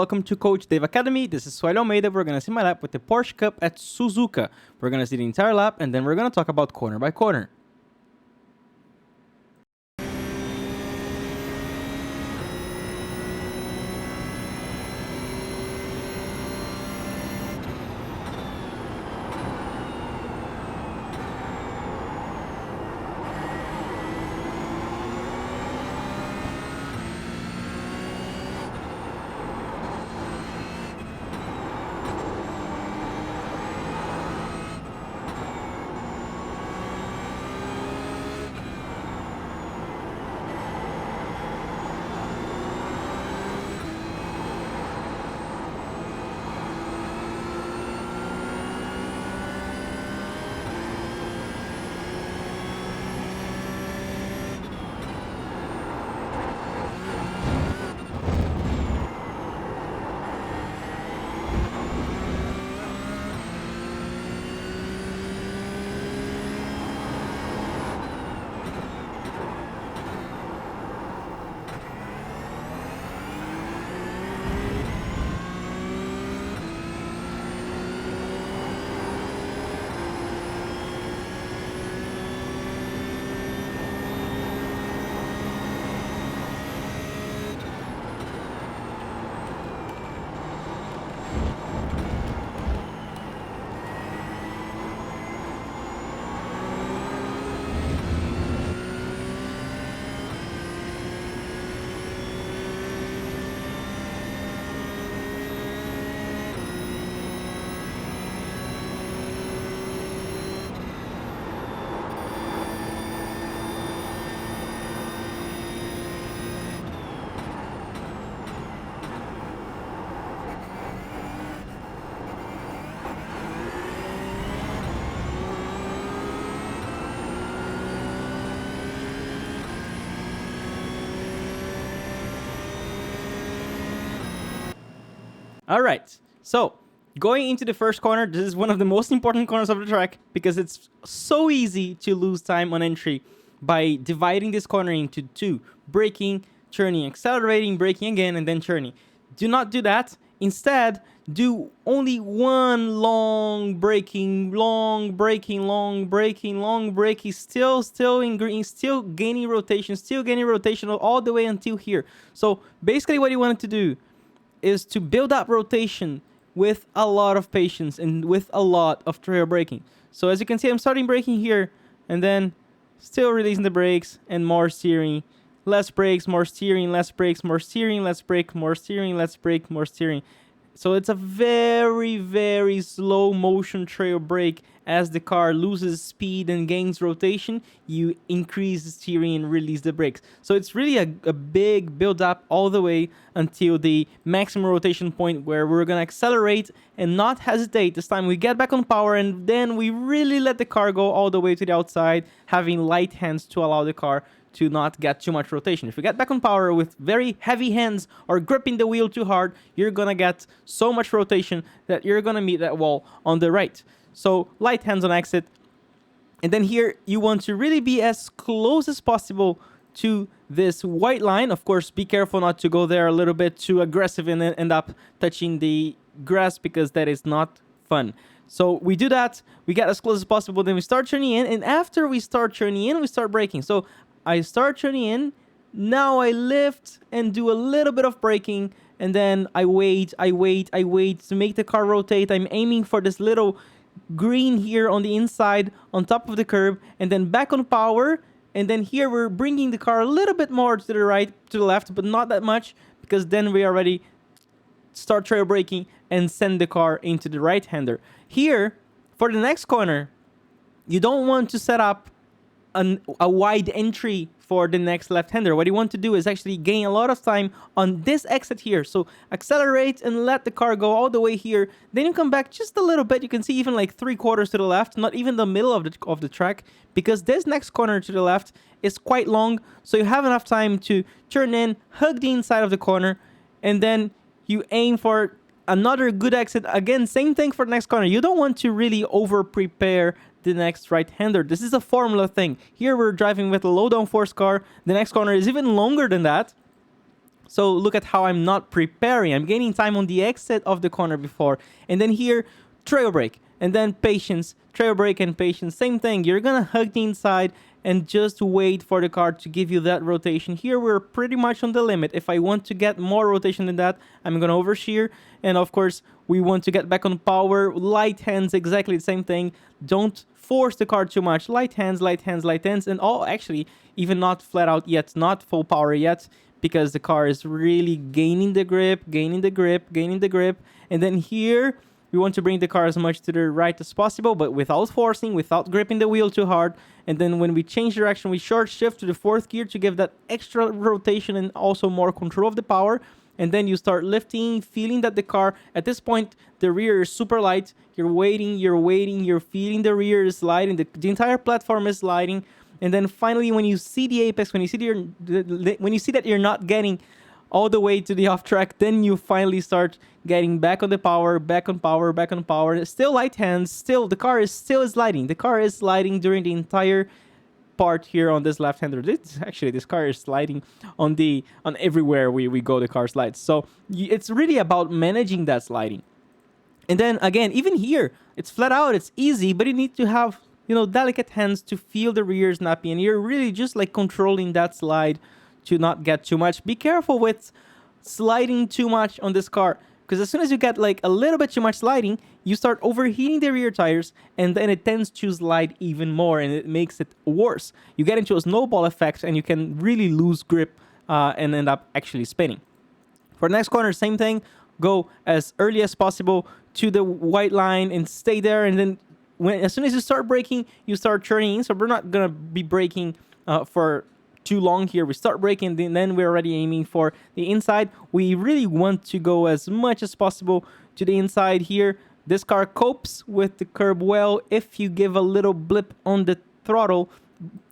welcome to Coach Dave Academy. This is Suellio Almeida. We're going to see my lap with the Porsche Cup at Suzuka. We're going to see the entire lap, and then we're going to talk about corner by corner. All right, so going into the first corner, this is one of the most important corners of the track because it's so easy to lose time on entry by dividing this corner into two: braking, turning, accelerating, braking again, and then turning. Do not do that. Instead, do only one long braking, still in green, still gaining rotation all the way until here. So basically what you wanted to do is to build up rotation with a lot of patience and with a lot of trail braking. So as you can see, I'm starting braking here and then still releasing the brakes and more steering. Less brakes, more steering, less brakes, more steering, less brake, more steering, less brake, more steering. So it's a very, very slow motion trail brake. As the car loses speed and gains rotation, you increase the steering and release the brakes. So it's really a big build up all the way until the maximum rotation point where we're going to accelerate and not hesitate. This time we get back on power and then we really let the car go all the way to the outside, having light hands to allow the car to not get too much rotation. If you get back on power with very heavy hands or gripping the wheel too hard, you're gonna get so much rotation that you're gonna meet that wall on the right. So light hands on exit. And then here you want to really be as close as possible to this white line. Of course, be careful not to go there a little bit too aggressive and end up touching the grass because that is not fun. So we do that, we get as close as possible, then we start turning in, and after we start turning in, we start braking. So I start turning in, now I lift and do a little bit of braking, and then I wait to make the car rotate. I'm aiming for this little green here on the inside, on top of the curb, and then back on power, and then here we're bringing the car a little bit more to the right, to the left, but not that much, because then we already start trail braking and send the car into the right-hander. Here, for the next corner, you don't want to set up a wide entry for the next left-hander. What you want to do is actually gain a lot of time on this exit here. So accelerate and let the car go all the way here. Then you come back just a little bit. You can see even like 3/4 to the left, not even the middle of the track, because this next corner to the left is quite long. So you have enough time to turn in, hug the inside of the corner, and then you aim for another good exit. Again, same thing for the next corner. You don't want to really over-prepare the next right-hander. This is a formula thing. Here we're driving with a low downforce car. The next corner is even longer than that. So look at how I'm not preparing. I'm gaining time on the exit of the corner before. And then here, trail brake. And then patience, trail brake and patience. Same thing. You're going to hug the inside and just wait for the car to give you that rotation. Here, we're pretty much on the limit. If I want to get more rotation than that, I'm going to oversteer. And of course, we want to get back on power. Light hands, exactly the same thing. Don't force the car too much. Light hands, light hands, light hands. And actually, even not flat out yet, not full power yet, because the car is really gaining the grip, gaining the grip, gaining the grip. And then here, we want to bring the car as much to the right as possible, but without forcing, without gripping the wheel too hard. And then when we change direction, we short shift to the fourth gear to give that extra rotation and also more control of the power. And then you start lifting, feeling that the car, at this point, the rear is super light. You're waiting, you're feeling the rear is sliding, the entire platform is sliding. And then finally, when you see the apex, when you see that you're not getting all the way to the off track, then you finally start getting back on the power, back on power, back on power. Still light hands, still the car is still sliding. The car is sliding during the entire part here on this left-hander. This car is sliding on everywhere we go. The car slides. So it's really about managing that sliding. And then again, even here, it's flat out, it's easy, but you need to have delicate hands to feel the rear snappy, and you're really just like controlling that slide to not get too much. Be careful with sliding too much on this car, because as soon as you get like a little bit too much sliding, you start overheating the rear tires, and then it tends to slide even more, and it makes it worse. You get into a snowball effect, and you can really lose grip and end up actually spinning. For the next corner, same thing. Go as early as possible to the white line and stay there, and then as soon as you start braking, you start turning in. So we're not gonna be braking for too long here. We start braking, then we're already aiming for the inside. We really want to go as much as possible to the inside here. This car copes with the curb well if you give a little blip on the throttle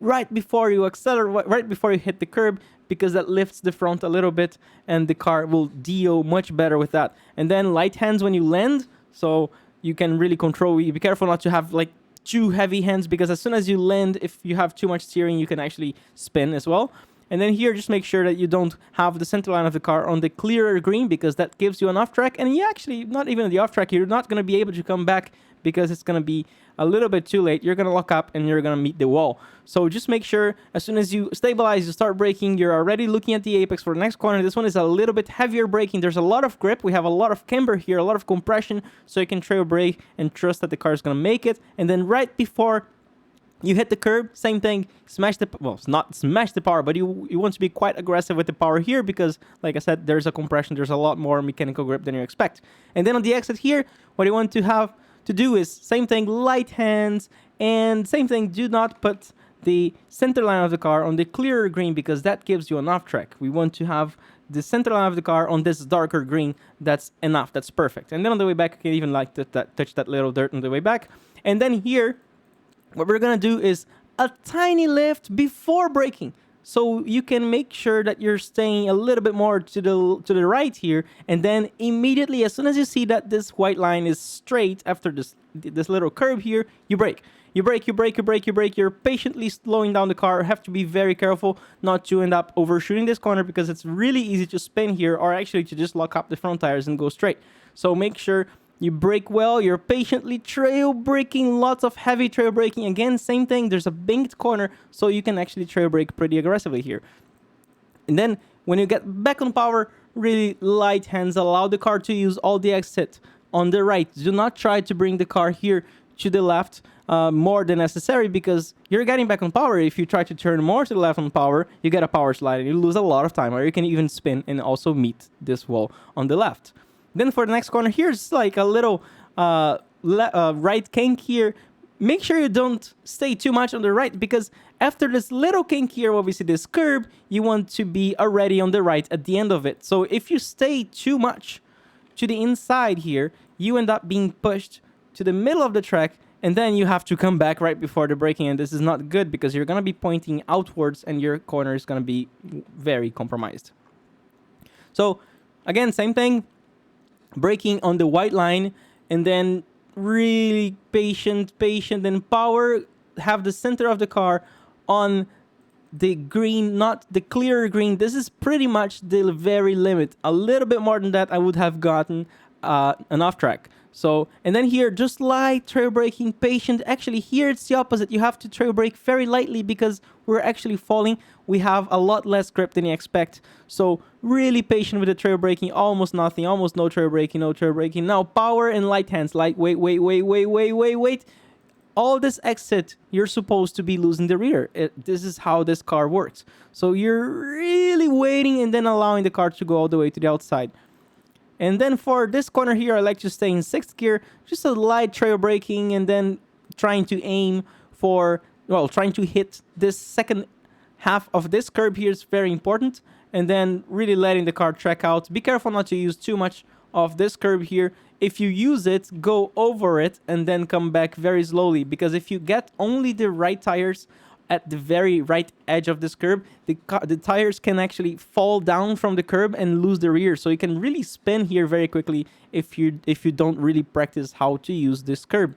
right before you accelerate, right before you hit the curb, because that lifts the front a little bit, and the car will deal much better with that. And then light hands when you land, so you can really control. Be careful not to have like too heavy hands, because as soon as you land, if you have too much steering, you can actually spin as well. And then here, just make sure that you don't have the center line of the car on the clearer green, because that gives you an off track. And you actually, not even the off track, you're not going to be able to come back, because it's going to be a little bit too late. You're going to lock up and you're going to meet the wall. So just make sure as soon as you stabilize, you start braking, you're already looking at the apex for the next corner. This one is a little bit heavier braking. There's a lot of grip. We have a lot of camber here, a lot of compression, so you can trail brake and trust that the car is going to make it. And then right before you hit the curb, same thing, it's not smash the power, but you want to be quite aggressive with the power here, because like I said, there's a compression, there's a lot more mechanical grip than you expect. And then on the exit here, what you want to do is same thing, light hands, and same thing, do not put the center line of the car on the clearer green, because that gives you an off track. We want to have the center line of the car on this darker green. That's enough, that's perfect. And then on the way back, you can even like touch that little dirt on the way back. And then here, what we're going to do is a tiny lift before braking. So you can make sure that you're staying a little bit more to the right here. And then immediately, as soon as you see that this white line is straight after this little curve here, you brake. You brake. You're patiently slowing down the car. You have to be very careful not to end up overshooting this corner, because it's really easy to spin here, or actually to just lock up the front tires and go straight. So make sure you brake well, you're patiently trail braking, lots of heavy trail braking. Again, same thing, there's a banked corner, so you can actually trail brake pretty aggressively here. And then when you get back on power, really light hands, allow the car to use all the exit on the right. Do not try to bring the car here to the left more than necessary, because you're getting back on power. If you try to turn more to the left on power, you get a power slide and you lose a lot of time, or you can even spin and also meet this wall on the left. Then for the next corner, here's like a little right kink here. Make sure you don't stay too much on the right, because after this little kink here, obviously this curb, you want to be already on the right at the end of it. So if you stay too much to the inside here, you end up being pushed to the middle of the track, and then you have to come back right before the braking, and this is not good, because you're going to be pointing outwards and your corner is going to be very compromised. So again, same thing. Braking on the white line, and then really patient and power, have the center of the car on the green, not the clear green. This is pretty much the very limit. A little bit more than that, I would have gotten an off track. So, and then here, just light trail braking, patient. Actually, here it's the opposite. You have to trail brake very lightly because we're actually falling. We have a lot less grip than you expect. So, really patient with the trail braking. Almost nothing, almost no trail braking, no trail braking. Now, power and light hands. Light, wait. All this exit, you're supposed to be losing the rear. This is how this car works. So, you're really waiting and then allowing the car to go all the way to the outside. And then for this corner here, I like to stay in 6th gear, just a light trail braking, and then trying to aim for, well, trying to hit this second half of this curb here is very important. And then really letting the car track out. Be careful not to use too much of this curb here. If you use it, go over it and then come back very slowly. Because if you get only the right tires at the very right edge of this curb, the tires can actually fall down from the curb and lose the rear. So you can really spin here very quickly if you don't really practice how to use this curb.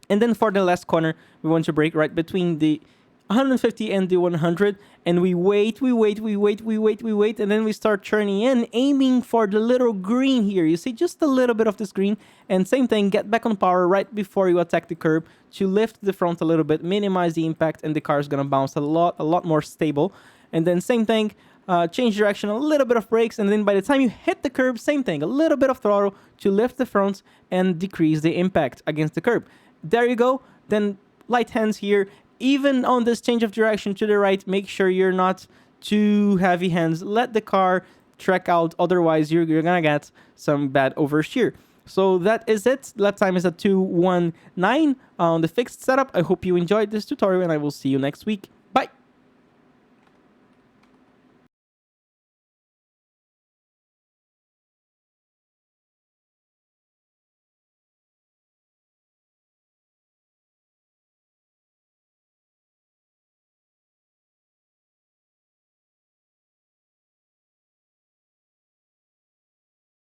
And then for the last corner, we want to brake right between the 150 and the 100, and we wait, and then we start turning in, aiming for the little green here. You see just a little bit of this green, and same thing, get back on power right before you attack the curb to lift the front a little bit, minimize the impact, and the car is gonna bounce a lot more stable. And then same thing, change direction, a little bit of brakes, and then by the time you hit the curb, same thing, a little bit of throttle to lift the front and decrease the impact against the curb. There you go. Then light hands here. Even on this change of direction to the right, make sure you're not too heavy hands. Let the car track out, otherwise you're gonna get some bad oversteer. So that is it. Lap time is at 2:19 on the fixed setup. I hope you enjoyed this tutorial, and I will see you next week.